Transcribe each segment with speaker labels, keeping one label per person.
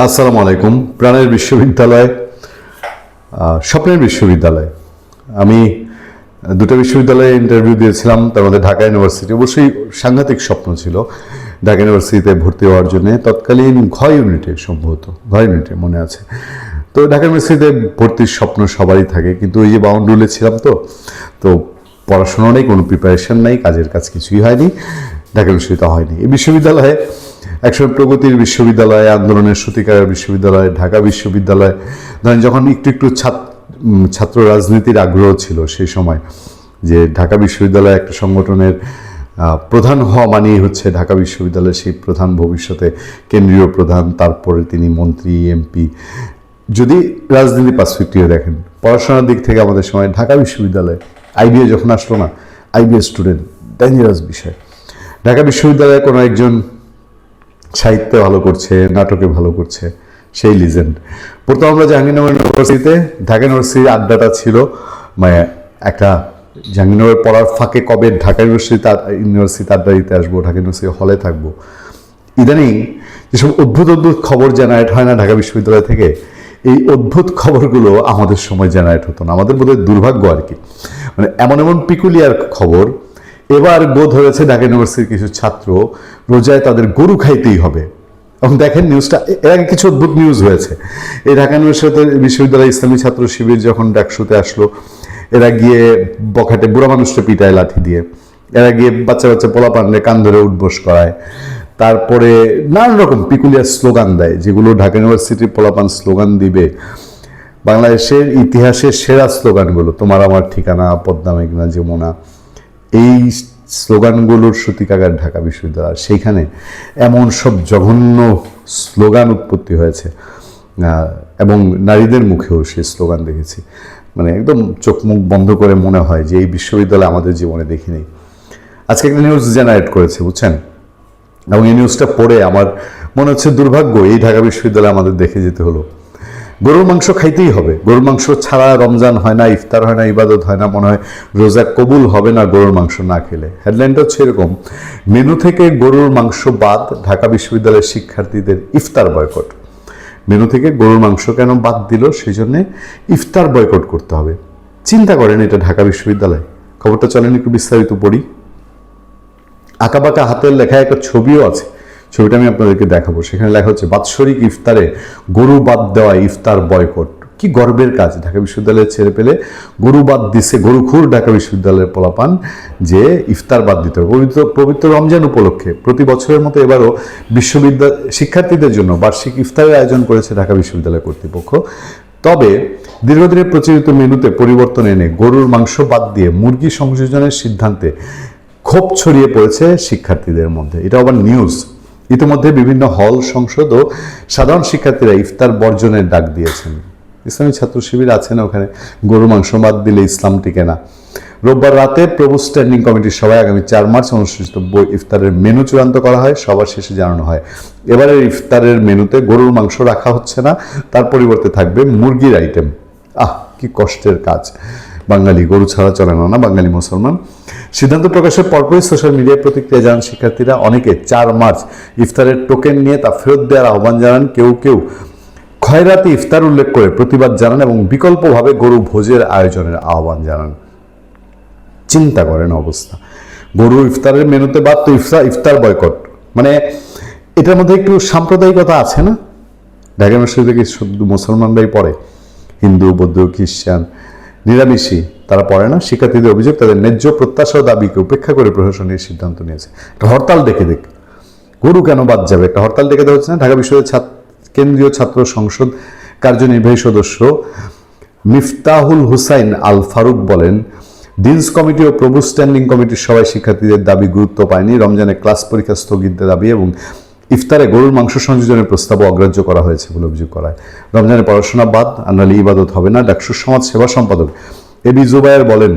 Speaker 1: আসসালামু আলাইকুম। প্রাণের বিশ্ববিদ্যালয়, স্বপ্নের বিশ্ববিদ্যালয়। আমি দুটো বিশ্ববিদ্যালয়ে ইন্টারভিউ দিয়েছিলাম, তার মধ্যে ঢাকা ইউনিভার্সিটি। অবশ্যই সাংঘাতিক স্বপ্ন ছিল ঢাকা ইউনিভার্সিটিতে ভর্তি হওয়ার জন্য, তৎকালীন ঘ ইউনিটে, সম্ভবত ঘ ইউনিটে মনে আছে। তো ঢাকা ইউনিভার্সিটিতে ভর্তির স্বপ্ন সবারই থাকে, কিন্তু ওই যে বাউন্ড রুলে ছিলাম, তো পড়াশোনা নেই, কোনো প্রিপারেশন নেই, কাজের কাজ কিছুই হয়নি, ঢাকা ইউনিভার্সিটিতে হয়নি। এই বিশ্ববিদ্যালয়ে একসময় প্রগতির বিশ্ববিদ্যালয়, আন্দোলনের সত্যিকারের বিশ্ববিদ্যালয়, ঢাকা বিশ্ববিদ্যালয়। ধরেন যখন একটু একটু ছাত্র রাজনীতির আগ্রহ ছিল সেই সময়, যে ঢাকা বিশ্ববিদ্যালয় একটা সংগঠনের প্রধান হওয়া মানেই হচ্ছে ঢাকা বিশ্ববিদ্যালয়ের সেই প্রধান ভবিষ্যতে কেন্দ্রীয় প্রধান, তারপরে তিনি মন্ত্রী, এমপি। যদি রাজনীতি পার্সপেক্টিভে দেখেন, পড়াশোনার দিক থেকে আমাদের সময় ঢাকা বিশ্ববিদ্যালয়, আইবিএ যখন আসলো না, আইবিএ স্টুডেন্ট ডেঞ্জারাস বিষয়। ঢাকা বিশ্ববিদ্যালয়ে কোনো একজন সাহিত্যে ভালো করছে, নাটকে ভালো করছে, সেই লিজেন্ড। প্রথম আমরা জাহাঙ্গীরনগর ইউনিভার্সিটিতে, ঢাকা ইউনিভার্সিটির আড্ডাটা ছিল মানে একটা জাহাঙ্গীরনগর পড়ার ফাঁকে কবে ঢাকা ইউনিভার্সিটি আড্ডা দিতে আসবো, ঢাকা ইউনিভার্সিটি হলে থাকবো। ইদানিং যেসব অদ্ভুত অদ্ভুত খবর জেনারেট হয় না ঢাকা বিশ্ববিদ্যালয় থেকে, এই অদ্ভুত খবরগুলো আমাদের সময় জেনারেট হতো না। আমাদের বোধহয় দুর্ভাগ্য আর কি, মানে এমন এমন পিকুলিয়ার খবর। এবার বোধ হয়েছে ঢাকা ইউনিভার্সিটির কিছু ছাত্র রোজায় তাদের গরু খাইতেই হবে। এবং দেখেন নিউজটা, এর আগে কিছু অদ্ভুত নিউজ হয়েছে। এই ঢাকা বিশ্ববিদ্যালয় ইসলামী ছাত্র শিবির যখন ডাকসুতে আসলো, এরা গিয়ে বখাটে বুড়া মানুষটা পিটায় লাঠি দিয়ে, এরা গিয়ে বাচ্চা বাচ্চা পোলা পানলে কান ধরে উঠবোস করায়, তারপরে নানান রকম পিকুলিয়ার স্লোগান দেয়, যেগুলো ঢাকা ইউনিভার্সিটির পোলাপান স্লোগান দিবে। বাংলাদেশের ইতিহাসের সেরা স্লোগানগুলো, তোমার আমার ঠিকানা, পদ্মা মেঘনা যমুনা, এই স্লোগানগুলোর সূতিকাগার ঢাকা বিশ্ববিদ্যালয়। সেইখানে এমন সব জঘন্য স্লোগান উৎপত্তি হয়েছে, এবং নারীদের মুখেও সেই স্লোগান দেখেছি। মানে একদম চোখ মুখ বন্ধ করে মনে হয় যে এই বিশ্ববিদ্যালয় আমাদের জীবনে দেখি নেই। আজকে একটা নিউজ জেনারেট করেছে, বুঝছেন, এবং এই নিউজটা পড়ে আমার মনে হচ্ছে দুর্ভাগ্য এই ঢাকা বিশ্ববিদ্যালয়ে আমাদের দেখে যেতে হলো। গরুর মাংস খাইতেই হবে, গরুর মাংস ছাড়া রমজান হয় না, ইফতার হয় না, ইবাদত হয় না, মনে হয় রোজা কবুল হবে না গরুর মাংস না খেলে। হেডলাইনটা হচ্ছে এরকম, মেনু থেকে গরুর মাংস বাদ, ঢাকা বিশ্ববিদ্যালয়ের শিক্ষার্থীদের ইফতার বয়কট। মেনু থেকে গরুর মাংস কেন বাদ দিল, সেই জন্যে ইফতার বয়কট করতে হবে। চিন্তা করেন, এটা ঢাকা বিশ্ববিদ্যালয়। খবরটা চলেন একটু বিস্তারিত পড়ি। আঁকাবাঁকা হাতের লেখা একটা ছবিও আছে, ছবিটা আমি আপনাদেরকে দেখাবো। সেখানে লেখা হচ্ছে, বাৎসরিক ইফতারে গরু বাদ দেওয়া ইফতার বয়কট। কি গর্বের কাজ, ঢাকা বিশ্ববিদ্যালয়ের ছেড়ে পেলে গরু বাদ দিছে গরুখুর ঢাকা বিশ্ববিদ্যালয়ের পোলাপান, যে ইফতার বাদ দিতে হবে পবিত্র রমজান উপলক্ষে। প্রতি বছরের মতো এবারও শিক্ষার্থীদের জন্য বার্ষিক ইফতারের আয়োজন করেছে ঢাকা বিশ্ববিদ্যালয় কর্তৃপক্ষ। তবে দীর্ঘদিনের প্রচলিত মেনুতে পরিবর্তন এনে গরুর মাংস বাদ দিয়ে মুরগি সংযোজনের সিদ্ধান্তে ক্ষোভ ছড়িয়ে পড়েছে শিক্ষার্থীদের মধ্যে। এটা আবার নিউজ। ইতিমধ্যে বিভিন্ন হল, সংসদ ও সাধারণ শিক্ষার্থীরা ইফতার বর্জনের ডাক দিয়েছেন। ইসলামী ছাত্র শিবির আছে না ওখানে, গরু মাংস বাদ দিলে ইসলাম টিকে না। রোববার রাতে প্রভু স্ট্যান্ডিং কমিটির সভায় আগামী 4 মার্চ অনুষ্ঠিত ইফতারের মেনু চূড়ান্ত করা হয়। সবার শেষে জানানো হয়, এবারের ইফতারের মেনুতে গরুর মাংস রাখা হচ্ছে না, তার পরিবর্তে থাকবে মুরগির আইটেম। কি কষ্টের কাজ, বাঙালি গরু ছাড়া চলে না বাঙালি মুসলমান। সিদ্ধান্ত প্রকাশের পরপরই সোশ্যাল মিডিয়ায় প্রতিক্রিয়া জানান শিক্ষার্থীরা। অনেকে 4 মার্চ ইফতারের টোকেন নিয়ে তা ফেরত দেওয়ার আহ্বান জানান, কেউ কেউ খয়রাতি ইফতার উল্লেখ করে প্রতিবাদ জানান এবং বিকল্পভাবে গরু ভোজের আয়োজনের আহ্বান জানান। চিন্তা করেন অবস্থা, গরু ইফতারের মেনুতে বাদ, তো ইফতার বয়কট। মানে এটার মধ্যে একটু সাম্প্রদায়িকতা আছে না? ঢাকা ইউনিভার্সিটিতে কি শুধু মুসলমানরাই পড়ে? হিন্দু, বৌদ্ধ, খ্রিস্টান, নিরামিষী তারা পড়ে না? শিক্ষার্থীদের অভিযোগ, তাদের ন্যায্য প্রত্যাশা ও দাবিকে উপেক্ষা করে প্রশাসনের সিদ্ধান্ত নিয়েছে। একটা হরতাল ডেকে দেখ, গরু কেন বাদ যাবে? একটা হরতাল ডেকে দেওয়া হচ্ছে না? ঢাকা বিশ্ববিদ্যালয়ের কেন্দ্রীয় ছাত্র সংসদ কার্যনির্বাহী সদস্য মিফতাহুল হুসাইন আল ফারুক বলেন, ডিনস কমিটি ও প্রভু স্ট্যান্ডিং কমিটির সভায় শিক্ষার্থীদের দাবি গুরুত্ব পায়নি। রমজানে ক্লাস পরীক্ষা স্থগিতের দাবি এবং ইফতারে গরুর মাংস সংযোজনের প্রস্তাবও অগ্রাহ্য করা হয়েছে বলে অভিযোগ করায়। রমজানে পড়াশোনা বাদ, আর নাহলে ইবাদত হবে না। ডাকসুর সমাজ সেবা সম্পাদক এবি জুবায়ের বলেন,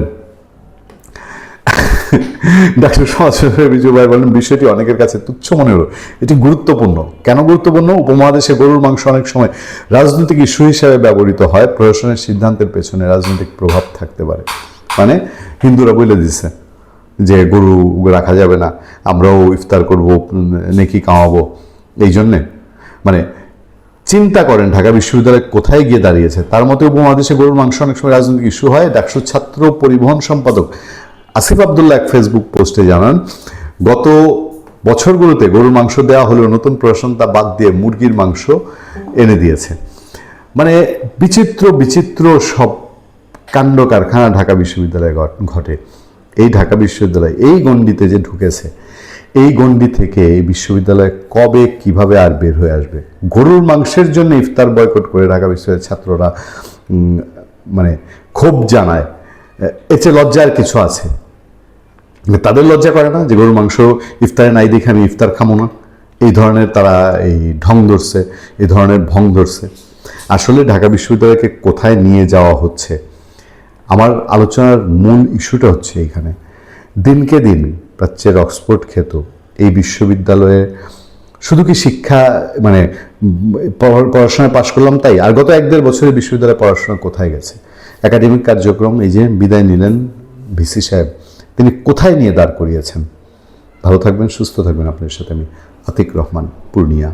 Speaker 1: ডাক্তার সমাজ এবি জুবায়ের বলেন, বিষয়টি অনেকের কাছে তুচ্ছ মনে হলো, এটি গুরুত্বপূর্ণ। কেন গুরুত্বপূর্ণ? উপমহাদেশে গরুর মাংস অনেক সময় রাজনৈতিক ইস্যু হিসেবে ব্যবহৃত হয়। প্রশাসনের সিদ্ধান্তের পেছনে রাজনৈতিক প্রভাব থাকতে পারে। মানে হিন্দুরা বলে দিচ্ছে যে গরু রাখা যাবে না, আমরাও ইফতার করব, নেকি কামাবো, এই জন্যে। মানে চিন্তা করেন ঢাকা বিশ্ববিদ্যালয় কোথায় গিয়ে দাঁড়িয়েছে। তার মতে উপমহাদেশে গরুর মাংস অনেক সময় রাজনৈতিক ইস্যু হয়। ডাকসু ছাত্র পরিবহন সম্পাদক আসিফ আবদুল্লাহ এক ফেসবুক পোস্টে জানান, গত বছরগুলোতে গরুর মাংস দেওয়া হলেও নতুন প্রশাসন তা বাদ দিয়ে মুরগির মাংস এনে দিয়েছে। মানে বিচিত্র বিচিত্র সব কাণ্ড কারখানা ঢাকা বিশ্ববিদ্যালয়ে ঘটে। এই ঢাকা বিশ্ববিদ্যালয় এই গণ্ডিতে যে ঢুকেছে, এই গণ্ডি থেকে এই বিশ্ববিদ্যালয় কবে কিভাবে আর বের হয়ে আসবে? গরুর মাংসের জন্য ইফতার বয়কট করে ঢাকা বিশ্ববিদ্যালয়ের ছাত্ররা মানে ক্ষোভ জানায়, এর চেয়ে লজ্জার কিছু আছে? তাদের লজ্জা করে না যে গরুর মাংস ইফতারে নাই দেখে আমি ইফতার খামো না? এই ধরনের তারা এই ঢং ধরছে, এই ধরনের ভং ধরছে। আসলে ঢাকা বিশ্ববিদ্যালয়কে কোথায় নিয়ে যাওয়া হচ্ছে, আমার আলোচনার মূল ইস্যুটা হচ্ছে এইখানে। দিনকে দিন প্রাচ্যের অক্সফোর্ড খ্যাত এই বিশ্ববিদ্যালয়ে শুধু কি শিক্ষা মানে পড়াশোনায় পাশ করলাম তাই? আর গত 1-1.5 বছরে বিশ্ববিদ্যালয়ে পড়াশোনা কোথায় গেছে? একাডেমিক কার্যক্রম, এই যে বিদায় নিলেন ভিসি সাহেব, তিনি কোথায় নিয়ে দাঁড় করিয়েছেন? ভালো থাকবেন, সুস্থ থাকবেন। আপনার সাথে আমি আতিক রহমান, পূর্ণিয়া।